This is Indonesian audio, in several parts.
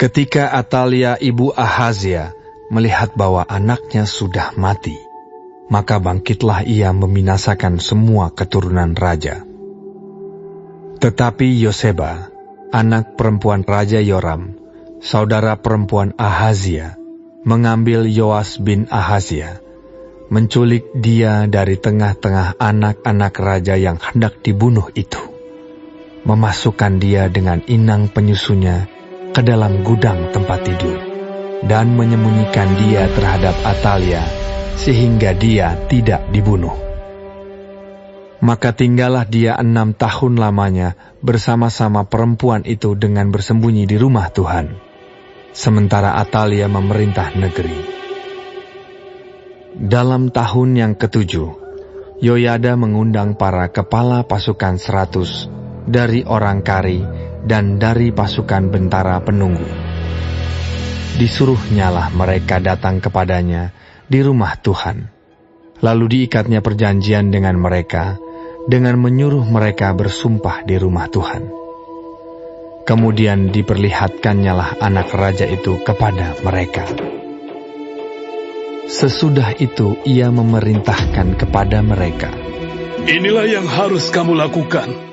Ketika Atalia ibu Ahazia melihat bahwa anaknya sudah mati, maka bangkitlah ia membinasakan semua keturunan raja. Tetapi Yoseba, anak perempuan Raja Yoram, saudara perempuan Ahazia, mengambil Yoas bin Ahazia, menculik dia dari tengah-tengah anak-anak raja yang hendak dibunuh itu, memasukkan dia dengan inang penyusunya ke dalam gudang tempat tidur, dan menyembunyikan dia terhadap Atalia, sehingga dia tidak dibunuh. Maka tinggallah dia 6 tahun lamanya bersama-sama perempuan itu dengan bersembunyi di rumah Tuhan, sementara Atalia memerintah negeri. Dalam tahun yang ke-7, Yoyada mengundang para kepala pasukan 100 dari orang Kari dan dari pasukan bentara penunggu. Disuruhnyalah mereka datang kepadanya di rumah Tuhan. Lalu diikatnya perjanjian dengan mereka, dengan menyuruh mereka bersumpah di rumah Tuhan. Kemudian diperlihatkannyalah anak raja itu kepada mereka. Sesudah itu ia memerintahkan kepada mereka, "Inilah yang harus kamu lakukan.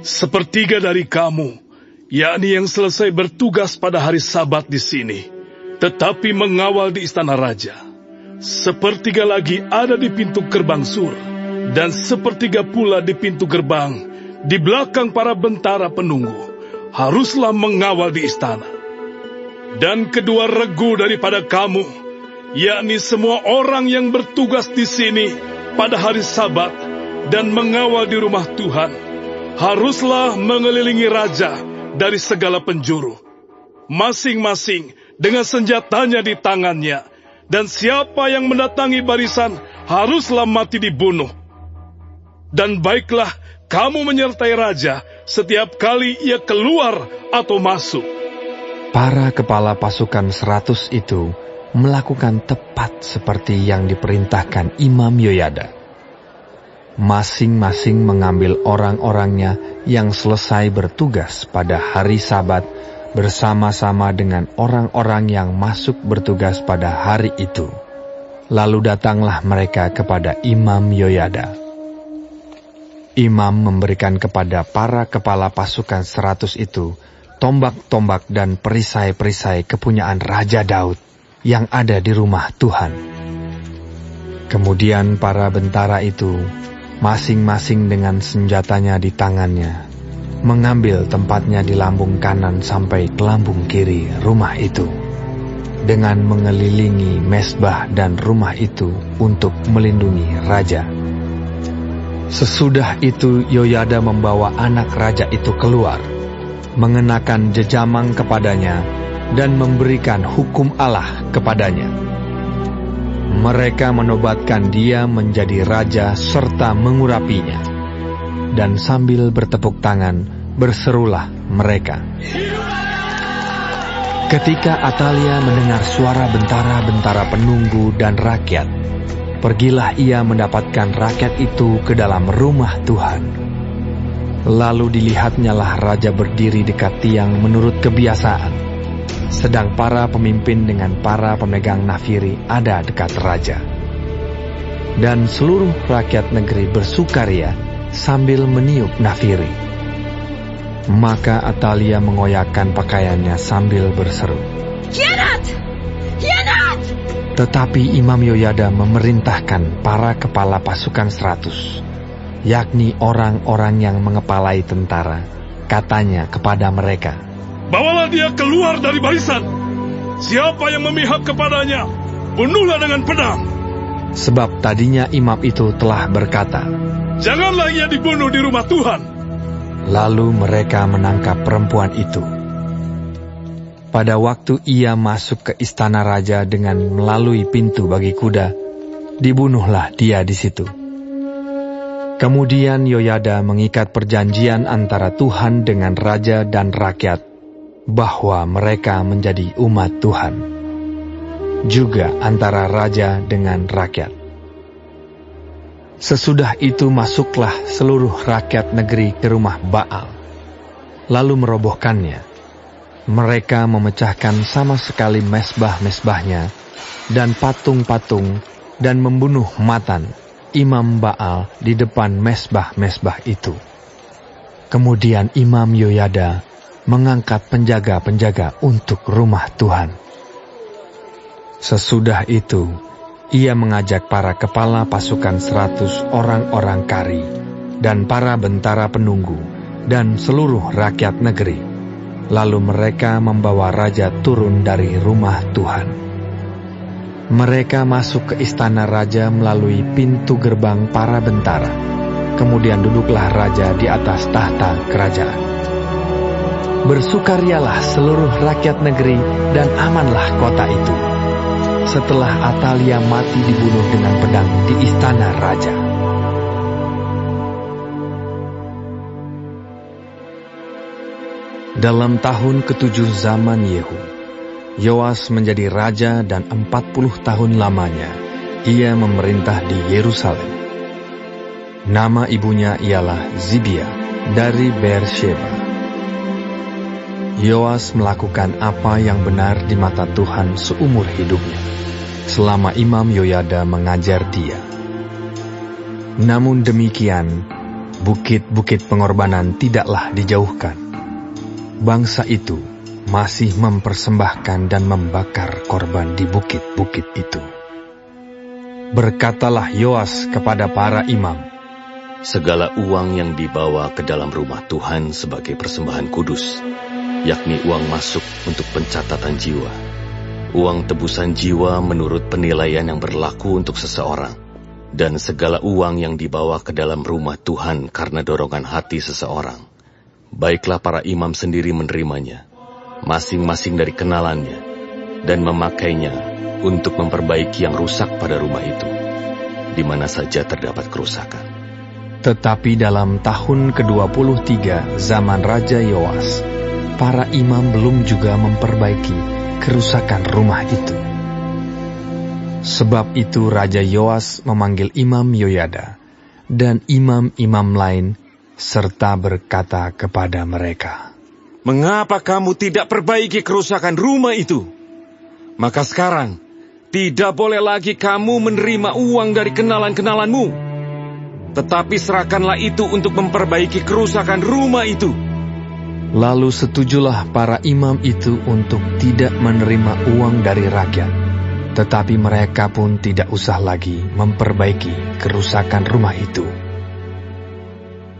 Sepertiga dari kamu, yakni yang selesai bertugas pada hari Sabat di sini, tetapi mengawal di istana raja. Sepertiga lagi ada di pintu gerbang sur, dan sepertiga pula di pintu gerbang, di belakang para bentara penunggu, haruslah mengawal di istana. Dan kedua regu daripada kamu, yakni semua orang yang bertugas di sini pada hari Sabat dan mengawal di rumah Tuhan, haruslah mengelilingi raja dari segala penjuru, masing-masing dengan senjatanya di tangannya, dan siapa yang mendatangi barisan haruslah mati dibunuh. Dan baiklah kamu menyertai raja setiap kali ia keluar atau masuk." Para kepala pasukan 100 itu melakukan tepat seperti yang diperintahkan Imam Yoyada. Masing-masing mengambil orang-orangnya yang selesai bertugas pada hari Sabat bersama-sama dengan orang-orang yang masuk bertugas pada hari itu. Lalu datanglah mereka kepada Imam Yoyada. Imam memberikan kepada para kepala pasukan 100 itu tombak-tombak dan perisai-perisai kepunyaan Raja Daud yang ada di rumah Tuhan. Kemudian para bentara itu, masing-masing dengan senjatanya di tangannya, mengambil tempatnya di lambung kanan sampai ke lambung kiri rumah itu, dengan mengelilingi mezbah dan rumah itu untuk melindungi raja. Sesudah itu Yoyada membawa anak raja itu keluar, mengenakan jejamang kepadanya, dan memberikan hukum Allah kepadanya. Mereka menobatkan dia menjadi raja serta mengurapinya. Dan sambil bertepuk tangan, berserulah mereka. Ketika Atalia mendengar suara bentara-bentara penunggu dan rakyat, pergilah ia mendapatkan rakyat itu ke dalam rumah Tuhan. Lalu dilihatnyalah raja berdiri dekat tiang menurut kebiasaan, sedang para pemimpin dengan para pemegang nafiri ada dekat raja. Dan seluruh rakyat negeri bersukaria sambil meniup nafiri. Maka Atalia mengoyakkan pakaiannya sambil berseru, "Khianat! Khianat!" Tetapi Imam Yoyada memerintahkan para kepala pasukan 100, yakni orang-orang yang mengepalai tentara, katanya kepada mereka, "Bawalah dia keluar dari barisan. Siapa yang memihak kepadanya, bunuhlah dengan pedang." Sebab tadinya imam itu telah berkata, "Janganlah ia dibunuh di rumah Tuhan." Lalu mereka menangkap perempuan itu. Pada waktu ia masuk ke istana raja dengan melalui pintu bagi kuda, dibunuhlah dia di situ. Kemudian Yoyada mengikat perjanjian antara Tuhan dengan raja dan rakyat, bahwa mereka menjadi umat Tuhan, juga antara raja dengan rakyat. Sesudah itu masuklah seluruh rakyat negeri ke rumah Baal, lalu merobohkannya, Mereka memecahkan sama sekali mesbah-mesbahnya dan patung-patung dan membunuh Matan, imam Baal, di depan mesbah-mesbah itu. Kemudian Imam Yoyada mengangkat penjaga-penjaga untuk rumah Tuhan. Sesudah itu, ia mengajak para kepala pasukan 100 orang-orang kari dan para bentara penunggu dan seluruh rakyat negeri. Lalu mereka membawa raja turun dari rumah Tuhan. Mereka masuk ke istana raja melalui pintu gerbang para bentara. Kemudian duduklah raja di atas tahta kerajaan. Bersukarialah seluruh rakyat negeri dan amanlah kota itu. Setelah Atalia mati dibunuh dengan pedang di istana raja. Dalam tahun ke-7 zaman Yehu, Yoas menjadi raja dan 40 tahun lamanya ia memerintah di Yerusalem. Nama ibunya ialah Zibia dari Beersheba. Yoas melakukan apa yang benar di mata Tuhan seumur hidupnya, selama Imam Yoyada mengajar dia. Namun demikian, bukit-bukit pengorbanan tidaklah dijauhkan. Bangsa itu masih mempersembahkan dan membakar korban di bukit-bukit itu. Berkatalah Yoas kepada para imam, segala uang yang dibawa ke dalam rumah Tuhan sebagai persembahan kudus, yakni uang masuk untuk pencatatan jiwa, uang tebusan jiwa menurut penilaian yang berlaku untuk seseorang, dan segala uang yang dibawa ke dalam rumah Tuhan karena dorongan hati seseorang, baiklah para imam sendiri menerimanya, masing-masing dari kenalannya, dan memakainya untuk memperbaiki yang rusak pada rumah itu, di mana saja terdapat kerusakan. Tetapi dalam tahun ke-23 zaman Raja Yoas, para imam belum juga memperbaiki kerusakan rumah itu. Sebab itu Raja Yoas memanggil Imam Yoyada dan imam-imam lain, serta berkata kepada mereka, mengapa kamu tidak perbaiki kerusakan rumah itu? Maka sekarang, tidak boleh lagi kamu menerima uang dari kenalan-kenalanmu, tetapi serahkanlah itu untuk memperbaiki kerusakan rumah itu. Lalu setujulah para imam itu untuk tidak menerima uang dari rakyat, tetapi mereka pun tidak usah lagi memperbaiki kerusakan rumah itu.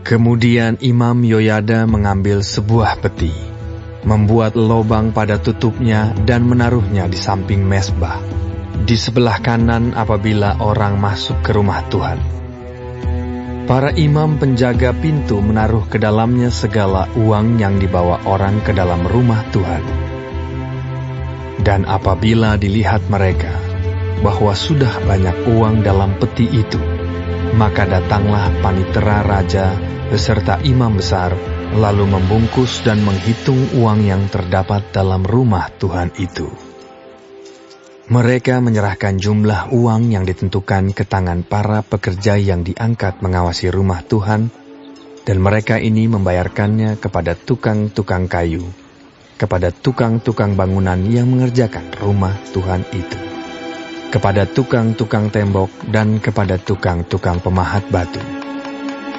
Kemudian Imam Yoyada mengambil sebuah peti, membuat lobang pada tutupnya dan menaruhnya di samping mezbah, di sebelah kanan apabila orang masuk ke rumah Tuhan. Para imam penjaga pintu menaruh ke dalamnya segala uang yang dibawa orang ke dalam rumah Tuhan. Dan apabila dilihat mereka bahwa sudah banyak uang dalam peti itu, maka datanglah panitera raja beserta imam besar, lalu membungkus dan menghitung uang yang terdapat dalam rumah Tuhan itu. Mereka menyerahkan jumlah uang yang ditentukan ke tangan para pekerja yang diangkat mengawasi rumah Tuhan, dan mereka ini membayarkannya kepada tukang-tukang kayu, kepada tukang-tukang bangunan yang mengerjakan rumah Tuhan itu, kepada tukang-tukang tembok, dan kepada tukang-tukang pemahat batu.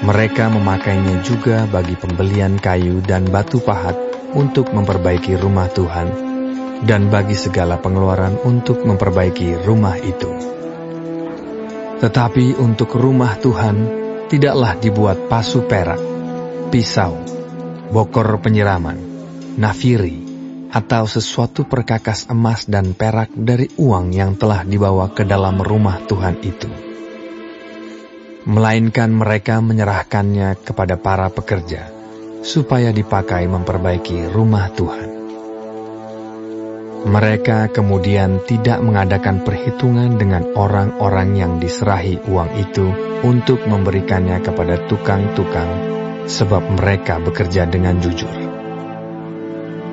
Mereka memakainya juga bagi pembelian kayu dan batu pahat untuk memperbaiki rumah Tuhan, dan bagi segala pengeluaran untuk memperbaiki rumah itu. Tetapi untuk rumah Tuhan tidaklah dibuat pasu perak, pisau, bokor penyiraman, nafiri, atau sesuatu perkakas emas dan perak dari uang yang telah dibawa ke dalam rumah Tuhan itu. Melainkan mereka menyerahkannya kepada para pekerja, supaya dipakai memperbaiki rumah Tuhan. Mereka kemudian tidak mengadakan perhitungan dengan orang-orang yang diserahi uang itu untuk memberikannya kepada tukang-tukang, sebab mereka bekerja dengan jujur.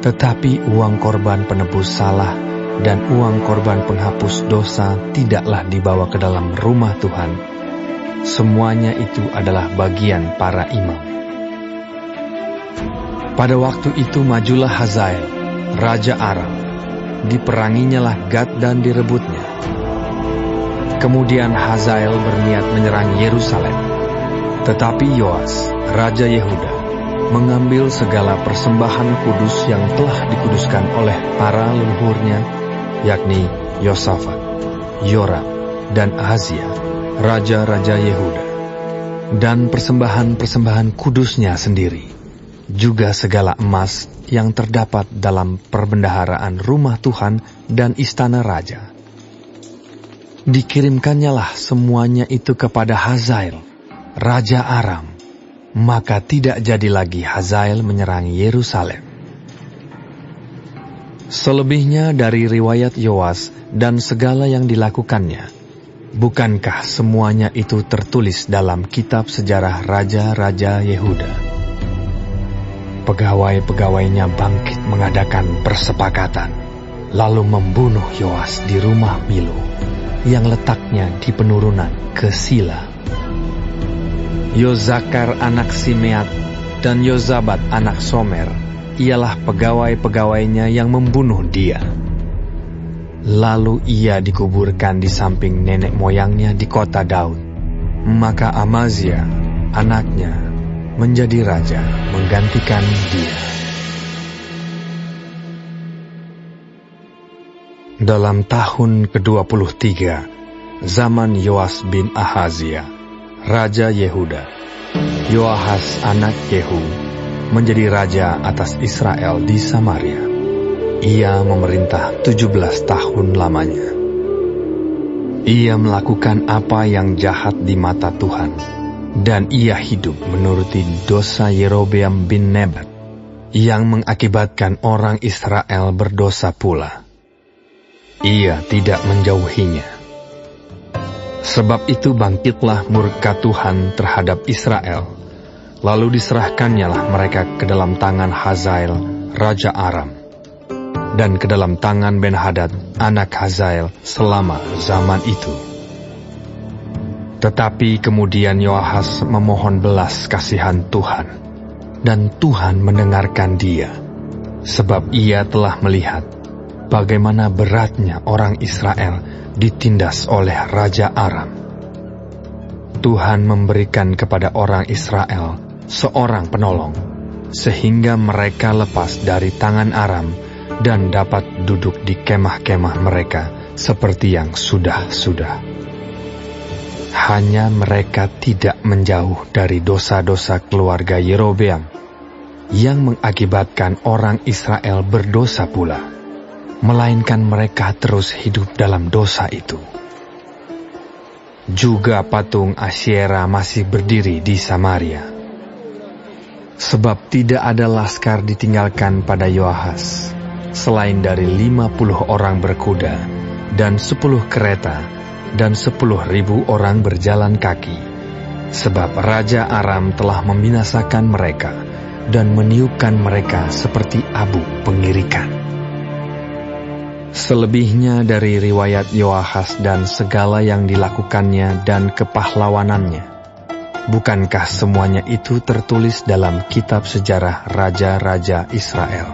Tetapi uang korban penebus salah dan uang korban penghapus dosa tidaklah dibawa ke dalam rumah Tuhan. Semuanya itu adalah bagian para imam. Pada waktu itu majulah Hazael, raja Aram. Diperanginyalah Gad dan direbutnya. Kemudian Hazael berniat menyerang Yerusalem. Tetapi Yoas, raja Yehuda, mengambil segala persembahan kudus yang telah dikuduskan oleh para leluhurnya, yakni Yosafat, Yoram, dan Ahazia, raja-raja Yehuda, dan persembahan-persembahan kudusnya sendiri, juga segala emas yang terdapat dalam perbendaharaan rumah Tuhan dan istana raja. Dikirimkannyalah semuanya itu kepada Hazael, raja Aram, maka tidak jadi lagi Hazael menyerang Yerusalem. Selebihnya dari riwayat Yoas dan segala yang dilakukannya, bukankah semuanya itu tertulis dalam kitab sejarah raja-raja Yehuda? Pegawai-pegawainya bangkit mengadakan persepakatan, lalu membunuh Yoas di rumah Milo, yang letaknya di penurunan ke Sila. Yozakar anak Simeat dan Yozabat anak Somer ialah pegawai-pegawainya yang membunuh dia. Lalu ia dikuburkan di samping nenek moyangnya di kota Daud. Maka Amazia, anaknya, menjadi raja menggantikan dia. Dalam tahun ke-23, zaman Yoas bin Ahazia, raja Yehuda, Yoahas anak Yehu menjadi raja atas Israel di Samaria. Ia memerintah 17 tahun lamanya. Ia melakukan apa yang jahat di mata Tuhan, dan ia hidup menuruti dosa Yerobeam bin Nebat, yang mengakibatkan orang Israel berdosa pula. Ia tidak menjauhinya. Sebab itu bangkitlah murka Tuhan terhadap Israel, lalu diserahkannyalah mereka ke dalam tangan Hazael, raja Aram, dan ke dalam tangan Ben-Hadad, anak Hazael, selama zaman itu. Tetapi kemudian Yoahas memohon belas kasihan Tuhan, dan Tuhan mendengarkan dia, sebab ia telah melihat bagaimana beratnya orang Israel ditindas oleh Raja Aram. Tuhan memberikan kepada orang Israel seorang penolong, sehingga mereka lepas dari tangan Aram dan dapat duduk di kemah-kemah mereka seperti yang sudah-sudah. Hanya mereka tidak menjauh dari dosa-dosa keluarga Yerobeam, yang mengakibatkan orang Israel berdosa pula, melainkan mereka terus hidup dalam dosa itu. Juga patung Asyera masih berdiri di Samaria. Sebab tidak ada laskar ditinggalkan pada Yoahas, selain dari 50 orang berkuda, dan 10 kereta, dan 10.000 orang berjalan kaki. Sebab Raja Aram telah membinasakan mereka, dan meniupkan mereka seperti abu pengirikan. Selebihnya dari riwayat Yoahas dan segala yang dilakukannya dan kepahlawanannya, bukankah semuanya itu tertulis dalam kitab sejarah raja-raja Israel?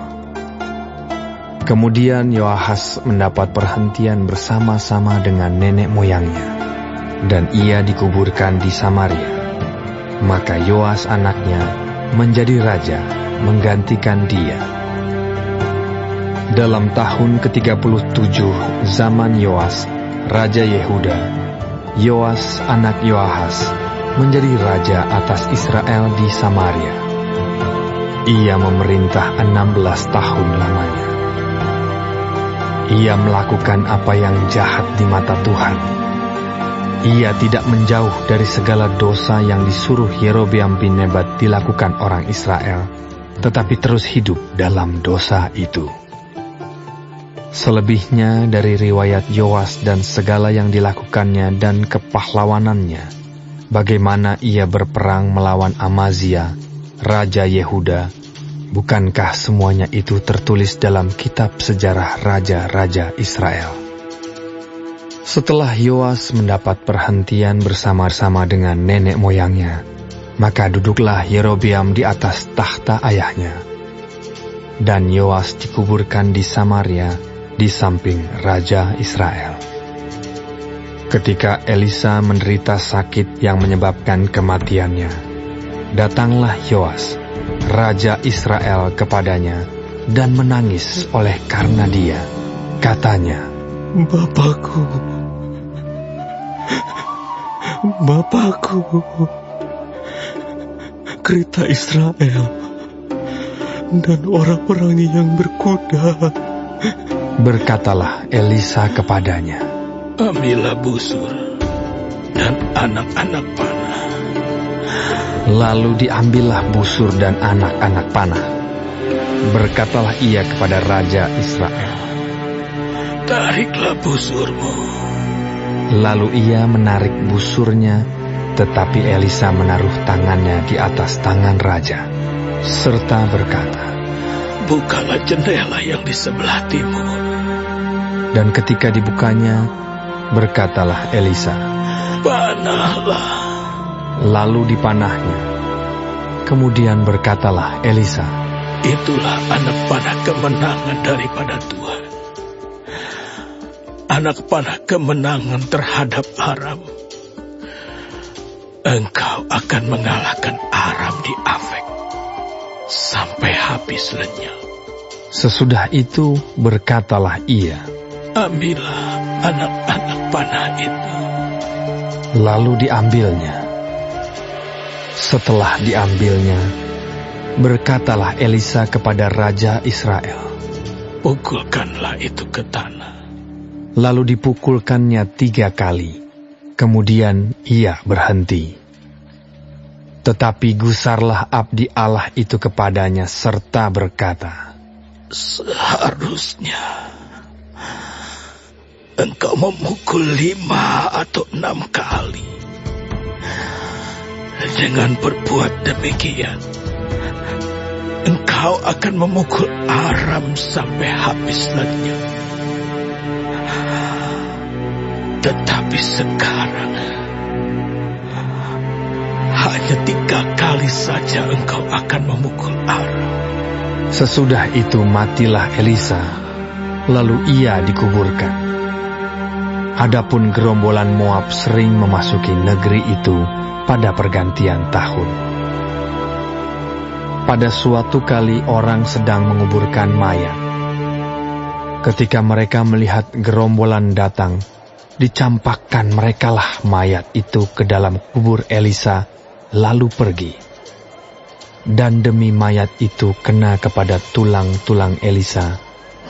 Kemudian Yoahas mendapat perhentian bersama-sama dengan nenek moyangnya, dan ia dikuburkan di Samaria. Maka Yoas anaknya menjadi raja menggantikan dia. Dalam tahun ke-37 zaman Yoas, raja Yehuda, Yoas anak Yoahas menjadi raja atas Israel di Samaria. Ia memerintah 16 tahun lamanya. Ia melakukan apa yang jahat di mata Tuhan. Ia tidak menjauh dari segala dosa yang disuruh Yerobeam bin Nebat dilakukan orang Israel, tetapi terus hidup dalam dosa itu. Selebihnya dari riwayat Yoas dan segala yang dilakukannya dan kepahlawanannya, bagaimana ia berperang melawan Amazia, raja Yehuda, bukankah semuanya itu tertulis dalam kitab sejarah raja-raja Israel? Setelah Yoas mendapat perhentian bersama-sama dengan nenek moyangnya, maka duduklah Yerobeam di atas takhta ayahnya. dan Yoas dikuburkan di Samaria di samping Raja Israel. Ketika Elisa menderita sakit yang menyebabkan kematiannya, datanglah Yoas, Raja Israel, kepadanya dan menangis oleh karena dia. Katanya, Bapakku, kereta Israel dan orang-orang yang berkuda. Berkatalah Elisa kepadanya, Ambillah busur dan anak-anak panah. Lalu diambillah busur dan anak-anak panah. Berkatalah ia kepada Raja Israel, Tariklah busurmu. Lalu ia menarik busurnya, tetapi Elisa menaruh tangannya di atas tangan raja, serta berkata, Bukalah jendela yang di sebelah timur. Dan ketika dibukanya, berkatalah Elisa, Panahlah. Lalu dipanahnya. Kemudian berkatalah Elisa, Itulah anak panah kemenangan daripada Tuhan. Anak panah kemenangan terhadap Aram. Engkau akan mengalahkan Aram di Afek sampai habis lenyap. Sesudah itu berkatalah ia, Ambillah anak-anak panah itu. Lalu diambilnya. Setelah diambilnya, berkatalah Elisa kepada Raja Israel, Pukulkanlah itu ke tanah. Lalu dipukulkannya 3 kali. Kemudian ia berhenti. Tetapi gusarlah abdi Allah itu kepadanya serta berkata, Seharusnya engkau memukul 5 atau 6 kali. Dengan berbuat demikian, engkau akan memukul Aram sampai habis lenyap. Tetapi sekarang hanya 3 kali saja engkau akan memukul Aram. Sesudah itu matilah Elisa, lalu ia dikuburkan. Adapun gerombolan Moab sering memasuki negeri itu pada pergantian tahun. Pada suatu kali orang sedang menguburkan mayat. Ketika mereka melihat gerombolan datang, dicampakkan merekalah mayat itu ke dalam kubur Elisa, lalu pergi. Dan demi mayat itu kena kepada tulang-tulang Elisa,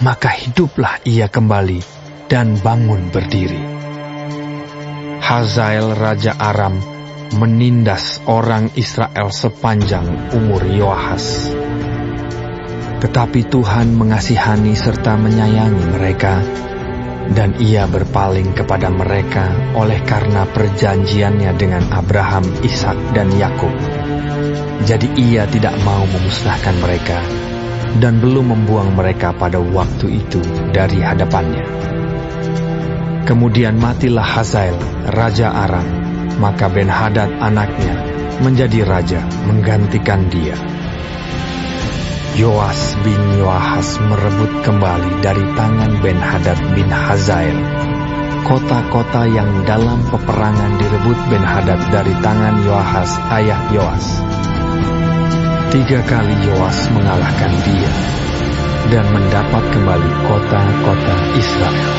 maka hiduplah ia kembali dan bangun berdiri. Hazael Raja Aram menindas orang Israel sepanjang umur Yoahas. Tetapi Tuhan mengasihani serta menyayangi mereka, dan ia berpaling kepada mereka oleh karena perjanjiannya dengan Abraham, Ishak, dan Yakub. Jadi ia tidak mau memusnahkan mereka, dan belum membuang mereka pada waktu itu dari hadapannya. Kemudian matilah Hazael, Raja Aram, maka Ben-Hadad anaknya menjadi raja menggantikan dia. Yoas bin Yoahas merebut kembali dari tangan Ben-Hadad bin Hazael kota-kota yang dalam peperangan direbut Ben-Hadad dari tangan Yoahas ayah Yoas. 3 kali Yoas mengalahkan dia dan mendapat kembali kota-kota Israel.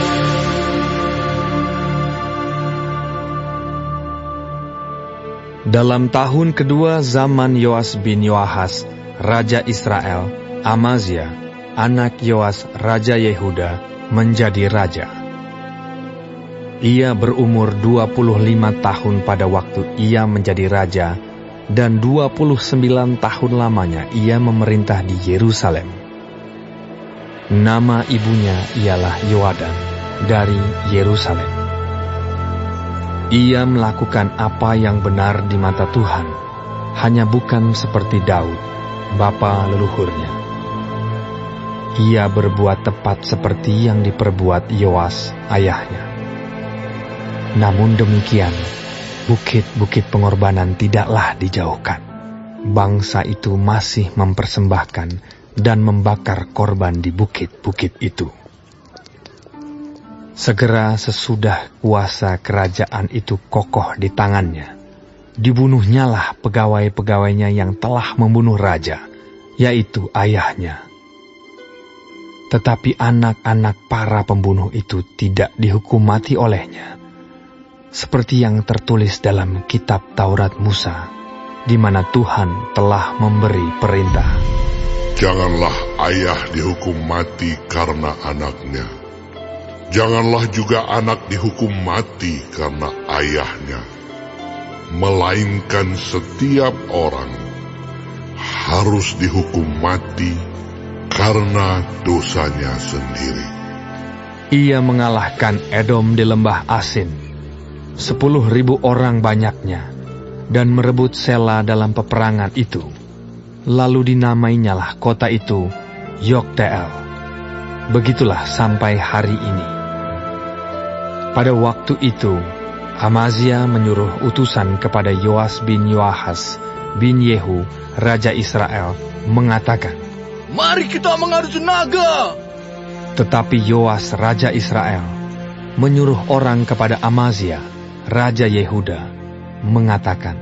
Dalam tahun kedua zaman Yoas bin Yoahas, Raja Israel, Amazia, anak Yoas Raja Yehuda, menjadi raja. Ia berumur 25 tahun pada waktu ia menjadi raja, dan 29 tahun lamanya ia memerintah di Yerusalem. Nama ibunya ialah Yoadan dari Yerusalem. Ia melakukan apa yang benar di mata Tuhan, hanya bukan seperti Daud, bapa leluhurnya. Ia berbuat tepat seperti yang diperbuat Yoas, ayahnya. Namun demikian, bukit-bukit pengorbanan tidaklah dijauhkan. Bangsa itu masih mempersembahkan dan membakar korban di bukit-bukit itu. Segera sesudah kuasa kerajaan itu kokoh di tangannya, dibunuhnyalah pegawai-pegawainya yang telah membunuh raja, yaitu ayahnya. Tetapi anak-anak para pembunuh itu tidak dihukum mati olehnya, seperti yang tertulis dalam kitab Taurat Musa, di mana Tuhan telah memberi perintah. Janganlah ayah dihukum mati karena anaknya. Janganlah juga anak dihukum mati karena ayahnya. Melainkan setiap orang harus dihukum mati karena dosanya sendiri. Ia mengalahkan Edom di lembah Asin, 10.000 orang banyaknya, dan merebut Sela dalam peperangan itu. Lalu dinamainyalah kota itu Yokteel. Begitulah sampai hari ini. Pada waktu itu, Amazia menyuruh utusan kepada Yoas bin Yoahas bin Yehu, Raja Israel, mengatakan, "Mari kita mengadu tenaga." Tetapi Yoas, Raja Israel, menyuruh orang kepada Amazia, Raja Yehuda, mengatakan,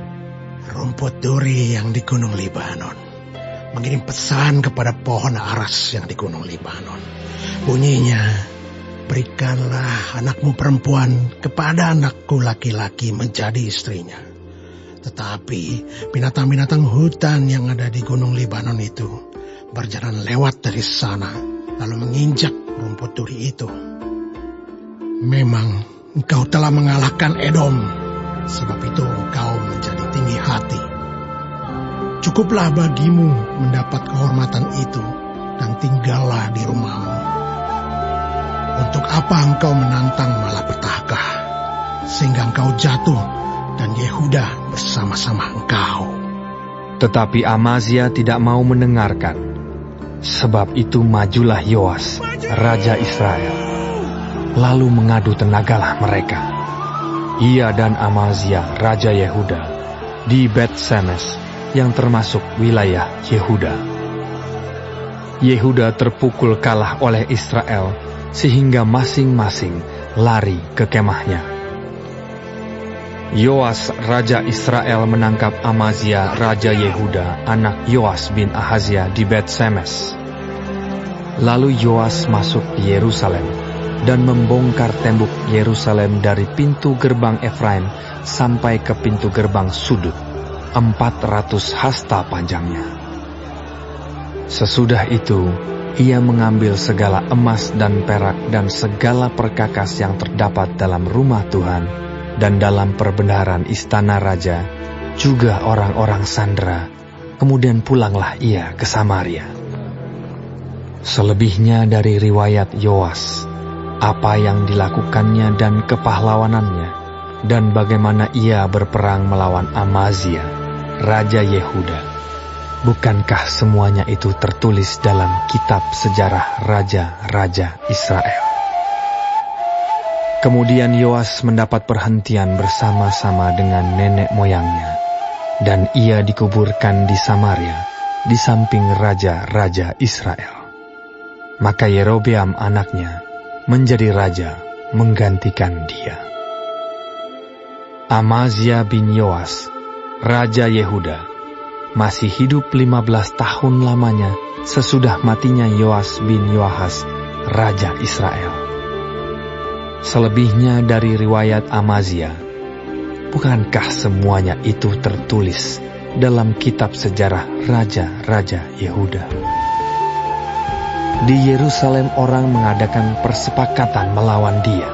"Rumput duri yang di Gunung Libanon mengirim pesan kepada pohon aras yang di Gunung Libanon. Bunyinya, berikanlah anakmu perempuan kepada anakku laki-laki menjadi istrinya. Tetapi binatang-binatang hutan yang ada di Gunung Libanon itu berjalan lewat dari sana, lalu menginjak rumput duri itu. Memang engkau telah mengalahkan Edom, sebab itu engkau menjadi tinggi hati. Cukuplah bagimu mendapat kehormatan itu, dan tinggallah di rumahmu. Untuk apa engkau menantang malapetaka, sehingga engkau jatuh, dan Yehuda bersama-sama engkau?" Tetapi Amazia tidak mau mendengarkan. Sebab itu majulah Yoas, Raja Israel. Lalu mengadu tenagalah mereka, ia dan Amazia, Raja Yehuda, di Bet-Semes, yang termasuk wilayah Yehuda. Yehuda terpukul kalah oleh Israel, sehingga masing-masing lari ke kemahnya. Yoas, Raja Israel, menangkap Amazia, Raja Yehuda, anak Yoas bin Ahazia, di Bet-Semes. Lalu Yoas masuk ke Yerusalem dan membongkar tembok Yerusalem dari pintu gerbang Efraim sampai ke pintu gerbang sudut, 400 hasta panjangnya. Sesudah itu, ia mengambil segala emas dan perak dan segala perkakas yang terdapat dalam rumah Tuhan dan dalam perbendaharaan istana raja, juga orang-orang sandera. Kemudian pulanglah ia ke Samaria. Selebihnya dari riwayat Yoas, apa yang dilakukannya dan kepahlawanannya, dan bagaimana ia berperang melawan Amazia, Raja Yehuda, bukankah semuanya itu tertulis dalam kitab sejarah raja-raja Israel? Kemudian Yoas mendapat perhentian bersama-sama dengan nenek moyangnya, dan ia dikuburkan di Samaria, di samping raja-raja Israel. Maka Yerobeam anaknya menjadi raja menggantikan dia. Amazia bin Yoas, Raja Yehuda, masih hidup 15 tahun lamanya sesudah matinya Yoas bin Yoahas, Raja Israel. Selebihnya dari riwayat Amazia, bukankah semuanya itu tertulis dalam kitab sejarah raja-raja Yehuda? Di Yerusalem orang mengadakan persepakatan melawan dia,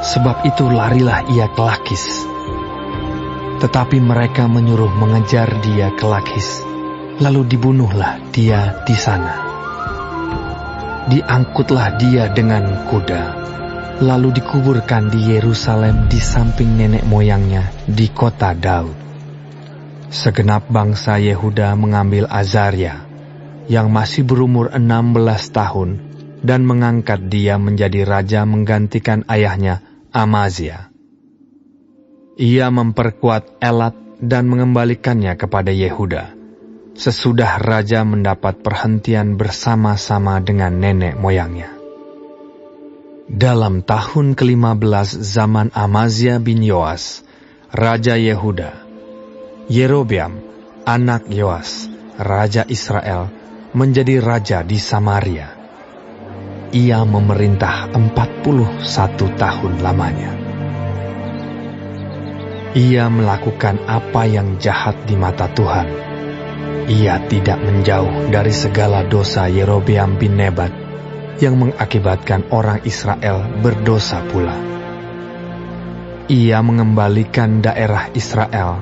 sebab itu larilah ia ke Lakis. Tetapi mereka menyuruh mengejar dia ke Lakis, lalu dibunuhlah dia di sana. Diangkutlah dia dengan kuda, lalu dikuburkan di Yerusalem di samping nenek moyangnya di kota Daud. Segenap bangsa Yehuda mengambil Azaria, yang masih berumur 16 tahun, dan mengangkat dia menjadi raja menggantikan ayahnya Amazia. Ia memperkuat Elat dan mengembalikannya kepada Yehuda, sesudah raja mendapat perhentian bersama-sama dengan nenek moyangnya. Dalam tahun ke-15 zaman Amazia bin Yoas, Raja Yehuda, Yerobeam, anak Yoas, Raja Israel, menjadi raja di Samaria. Ia memerintah 41 tahun lamanya. Ia melakukan apa yang jahat di mata Tuhan. Ia tidak menjauh dari segala dosa Yerobeam bin Nebat yang mengakibatkan orang Israel berdosa pula. Ia mengembalikan daerah Israel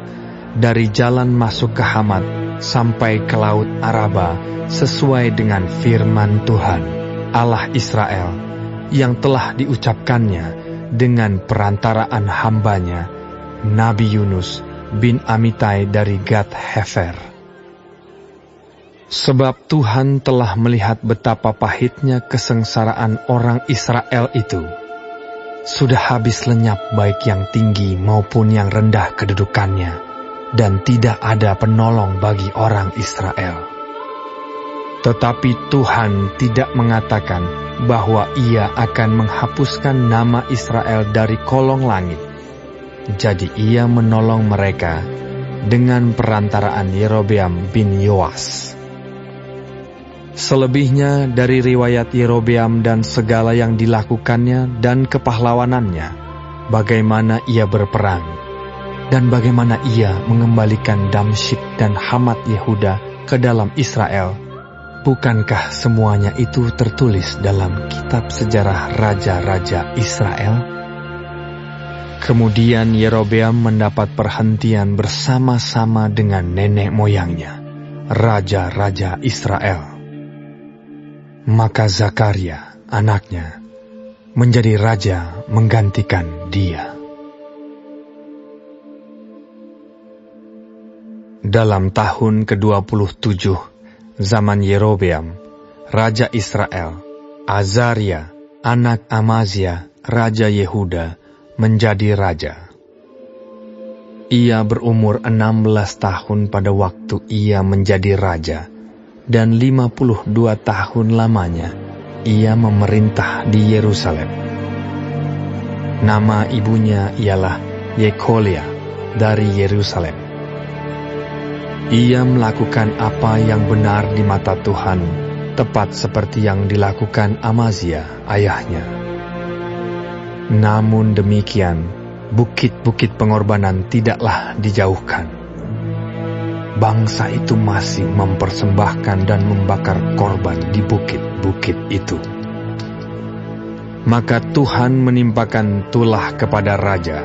dari jalan masuk ke Hamat sampai ke Laut Araba sesuai dengan firman Tuhan, Allah Israel, yang telah diucapkannya dengan perantaraan hambanya, Nabi Yunus bin Amitai dari Gad Hefer. Sebab Tuhan telah melihat betapa pahitnya kesengsaraan orang Israel itu. Sudah habis lenyap baik yang tinggi maupun yang rendah kedudukannya, dan tidak ada penolong bagi orang Israel. Tetapi Tuhan tidak mengatakan bahwa Ia akan menghapuskan nama Israel dari kolong langit. Jadi Ia menolong mereka dengan perantaraan Yerobeam bin Yoas. Selebihnya dari riwayat Yerobeam dan segala yang dilakukannya dan kepahlawanannya, bagaimana ia berperang, dan bagaimana ia mengembalikan Damsyik dan Hamat Yehuda ke dalam Israel, bukankah semuanya itu tertulis dalam kitab sejarah raja-raja Israel? Kemudian Yerobeam mendapat perhentian bersama-sama dengan nenek moyangnya, raja-raja Israel. Maka Zakaria, anaknya, menjadi raja menggantikan dia. Dalam tahun ke-27 zaman Yerobeam, raja Israel, Azaria, anak Amazia, raja Yehuda, menjadi raja. Ia berumur 16 tahun pada waktu ia menjadi raja, dan 52 tahun lamanya ia memerintah di Yerusalem. Nama ibunya ialah Yekolia dari Yerusalem. Ia melakukan apa yang benar di mata Tuhan, tepat seperti yang dilakukan Amazia ayahnya. Namun demikian, bukit-bukit pengorbanan tidaklah dijauhkan. Bangsa itu masih mempersembahkan dan membakar korban di bukit-bukit itu. Maka Tuhan menimpakan tulah kepada raja,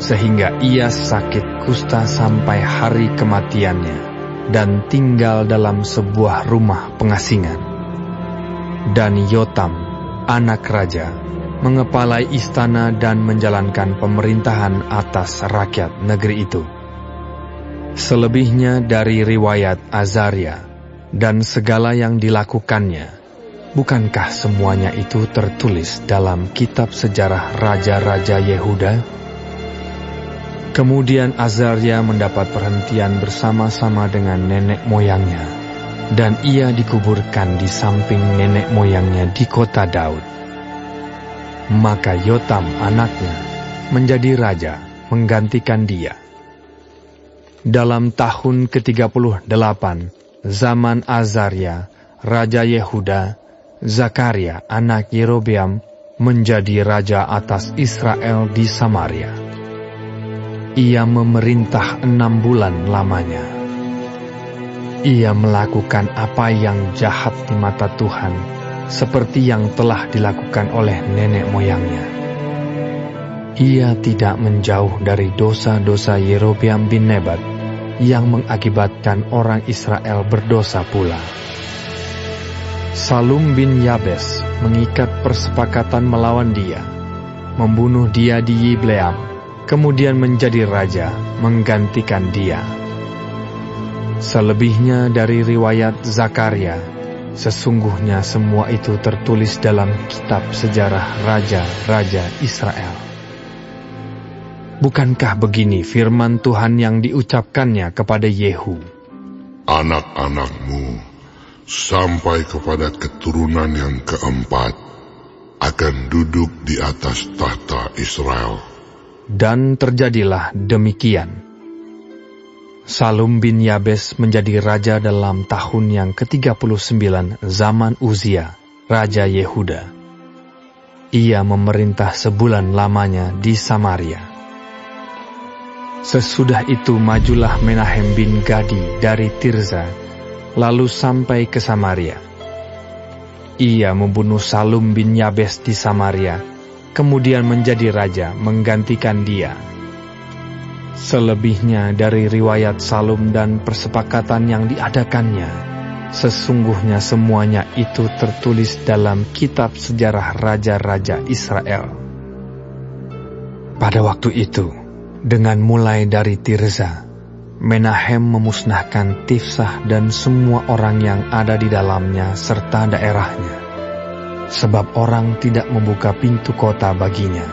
sehingga ia sakit kusta sampai hari kematiannya, dan tinggal dalam sebuah rumah pengasingan. Dan Yotam, anak raja, mengepalai istana dan menjalankan pemerintahan atas rakyat negeri itu. Selebihnya dari riwayat Azaria dan segala yang dilakukannya, bukankah semuanya itu tertulis dalam kitab sejarah raja-raja Yehuda? Kemudian Azaria mendapat perhentian bersama-sama dengan nenek moyangnya, dan ia dikuburkan di samping nenek moyangnya di kota Daud. Maka Yotam anaknya menjadi raja menggantikan dia. Dalam tahun ke-38 zaman Azaria, raja Yehuda, Zakaria anak Yerobeam menjadi raja atas Israel di Samaria. Ia memerintah 6 bulan lamanya. Ia melakukan apa yang jahat di mata Tuhan, seperti yang telah dilakukan oleh nenek moyangnya. Ia tidak menjauh dari dosa-dosa Yerobeam bin Nebat yang mengakibatkan orang Israel berdosa pula. Salum bin Yabes mengikat persepakatan melawan dia, membunuh dia di Yibleam, kemudian menjadi raja menggantikan dia. Selebihnya dari riwayat Zakaria, sesungguhnya semua itu tertulis dalam kitab sejarah raja-raja Israel. Bukankah begini firman Tuhan yang diucapkannya kepada Yehu? anak-anakmu sampai kepada keturunan yang keempat akan duduk di atas tahta Israel. Dan terjadilah demikian. Salum bin Yabes menjadi raja dalam tahun yang ke-39 zaman Uzia, Raja Yehuda. Ia memerintah sebulan lamanya di Samaria. Sesudah itu majulah Menahem bin Gadi dari Tirza, lalu sampai ke Samaria. Ia membunuh Salum bin Yabes di Samaria, kemudian menjadi raja menggantikan dia. Selebihnya dari riwayat Salum dan persepakatan yang diadakannya, sesungguhnya semuanya itu tertulis dalam kitab sejarah raja-raja Israel. Pada waktu itu, dengan mulai dari Tirza, Menahem memusnahkan Tifsah dan semua orang yang ada di dalamnya serta daerahnya. Sebab orang tidak membuka pintu kota baginya,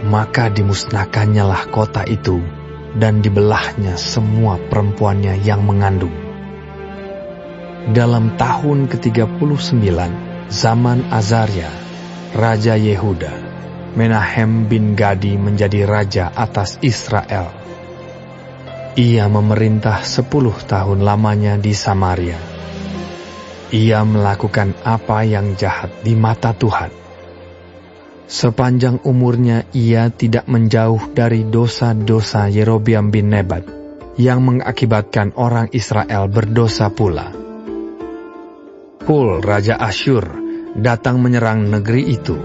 maka dimusnahkannyalah kota itu, dan dibelahnya semua perempuannya yang mengandung. Dalam tahun ke-39 zaman Azaria, Raja Yehuda, Menahem bin Gadi menjadi raja atas Israel. Ia memerintah 10 tahun lamanya di Samaria. Ia melakukan apa yang jahat di mata Tuhan. Sepanjang umurnya ia tidak menjauh dari dosa-dosa Yerobeam bin Nebat yang mengakibatkan orang Israel berdosa pula. Pul, Raja Asyur, datang menyerang negeri itu.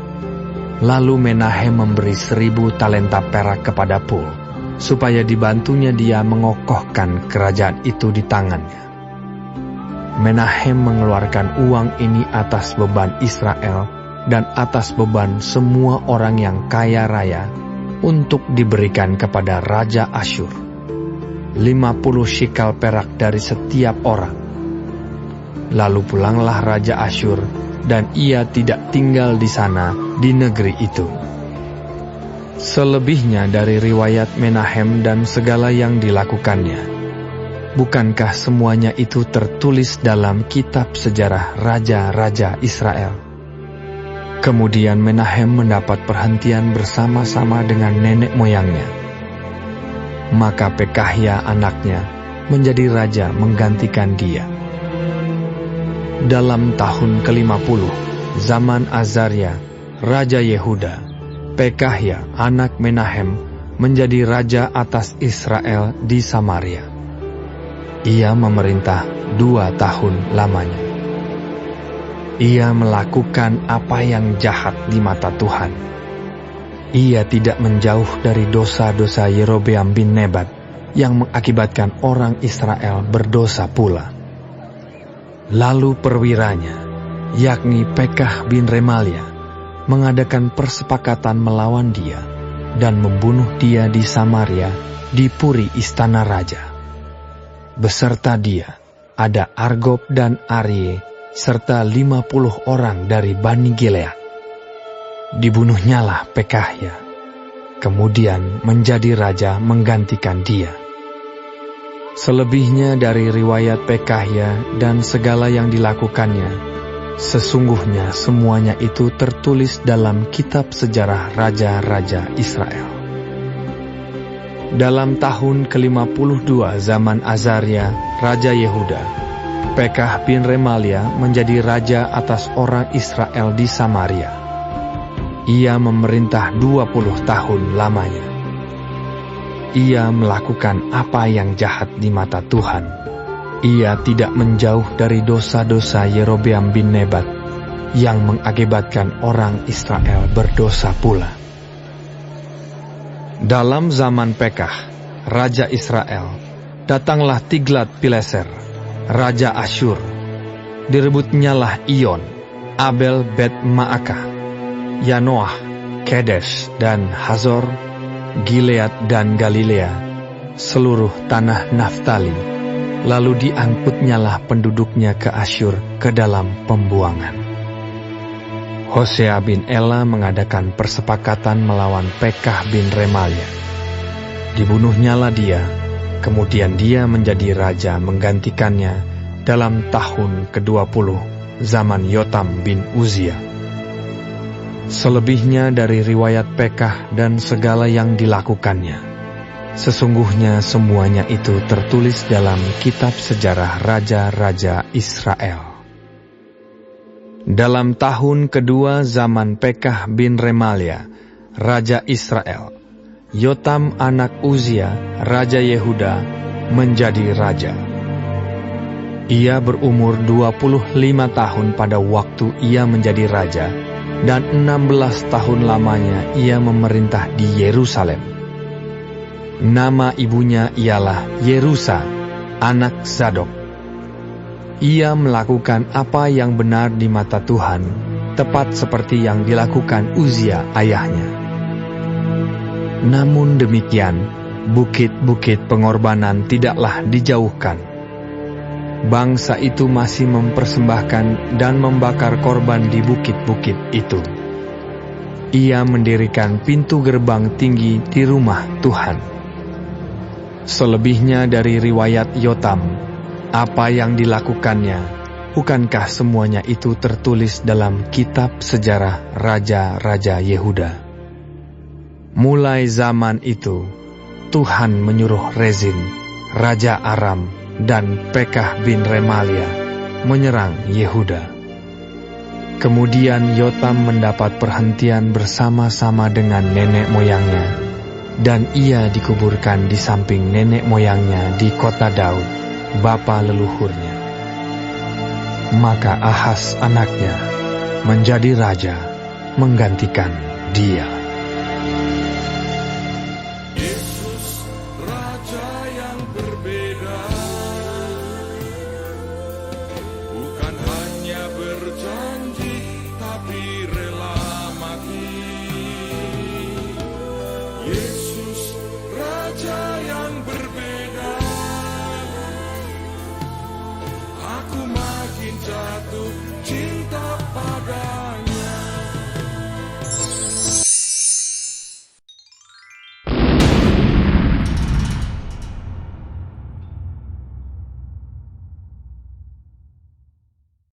Lalu Menahem memberi 1000 talenta perak kepada Pul, supaya dibantunya dia mengokohkan kerajaan itu di tangannya. Menahem mengeluarkan uang ini atas beban Israel dan atas beban semua orang yang kaya raya untuk diberikan kepada Raja Asyur. 50 shikal perak dari setiap orang. Lalu pulanglah Raja Asyur, dan ia tidak tinggal di sana di negeri itu. Selebihnya dari riwayat Menahem dan segala yang dilakukannya, bukankah semuanya itu tertulis dalam kitab sejarah raja-raja Israel? Kemudian Menahem mendapat perhentian bersama-sama dengan nenek moyangnya. Maka Pekahya anaknya menjadi raja menggantikan dia. Dalam tahun ke-50 zaman Azaria, Raja Yehuda, Pekahya anak Menahem menjadi raja atas Israel di Samaria. Ia memerintah 2 tahun lamanya. Ia melakukan apa yang jahat di mata Tuhan. Ia tidak menjauh dari dosa-dosa Yerobeam bin Nebat yang mengakibatkan orang Israel berdosa pula. Lalu perwiranya, yakni Pekah bin Remalia, mengadakan persepakatan melawan dia dan membunuh dia di Samaria di puri istana raja. Beserta dia ada Argob dan Arie, serta 50 orang dari Bani Gilead. Dibunuhnyalah Pekahya, kemudian menjadi raja menggantikan dia. Selebihnya dari riwayat Pekahya dan segala yang dilakukannya, sesungguhnya semuanya itu tertulis dalam kitab sejarah raja-raja Israel. Dalam tahun ke-52 zaman Azaria, Raja Yehuda, Pekah bin Remalia menjadi raja atas orang Israel di Samaria. Ia memerintah 20 tahun lamanya. Ia melakukan apa yang jahat di mata Tuhan. Ia tidak menjauh dari dosa-dosa Yerobeam bin Nebat yang mengakibatkan orang Israel berdosa pula. Dalam zaman Pekah, Raja Israel, datanglah Tiglat-Pileser, Raja Asyur. Direbutnyalah Iyon, Abel Bet-Maakah, Yanoah, Kedesh dan Hazor, Gilead dan Galilea, seluruh tanah Naftali. Lalu diangkutnyalah penduduknya ke Asyur ke dalam pembuangan. Hosea bin Ela mengadakan persepakatan melawan Pekah bin Remalia. Dibunuhnyalah dia, Kemudian dia menjadi raja menggantikannya dalam tahun ke-20 zaman Yotam bin Uzia. Selebihnya dari riwayat Pekah dan segala yang dilakukannya, sesungguhnya semuanya itu tertulis dalam kitab sejarah raja-raja Israel. Dalam tahun kedua zaman Pekah bin Remalia, raja Israel, Yotam anak Uzia, raja Yehuda, menjadi raja. Ia berumur 25 tahun pada waktu ia menjadi raja, dan 16 tahun lamanya ia memerintah di Yerusalem. Nama ibunya ialah Yerusa, anak Zadok. Ia melakukan apa yang benar di mata Tuhan, tepat seperti yang dilakukan Uzia ayahnya. Namun demikian, bukit-bukit pengorbanan tidaklah dijauhkan. Bangsa itu masih mempersembahkan dan membakar korban di bukit-bukit itu. Ia mendirikan pintu gerbang tinggi di rumah Tuhan. Selebihnya dari riwayat Yotam, apa yang dilakukannya, bukankah semuanya itu tertulis dalam kitab sejarah raja-raja Yehuda? Mulai zaman itu, Tuhan menyuruh Rezin, raja Aram, dan Pekah bin Remalia menyerang Yehuda. Kemudian Yotam mendapat perhentian bersama-sama dengan nenek moyangnya, dan ia dikuburkan di samping nenek moyangnya di kota Daud, bapa leluhurnya. Maka Ahaz anaknya menjadi raja menggantikan dia.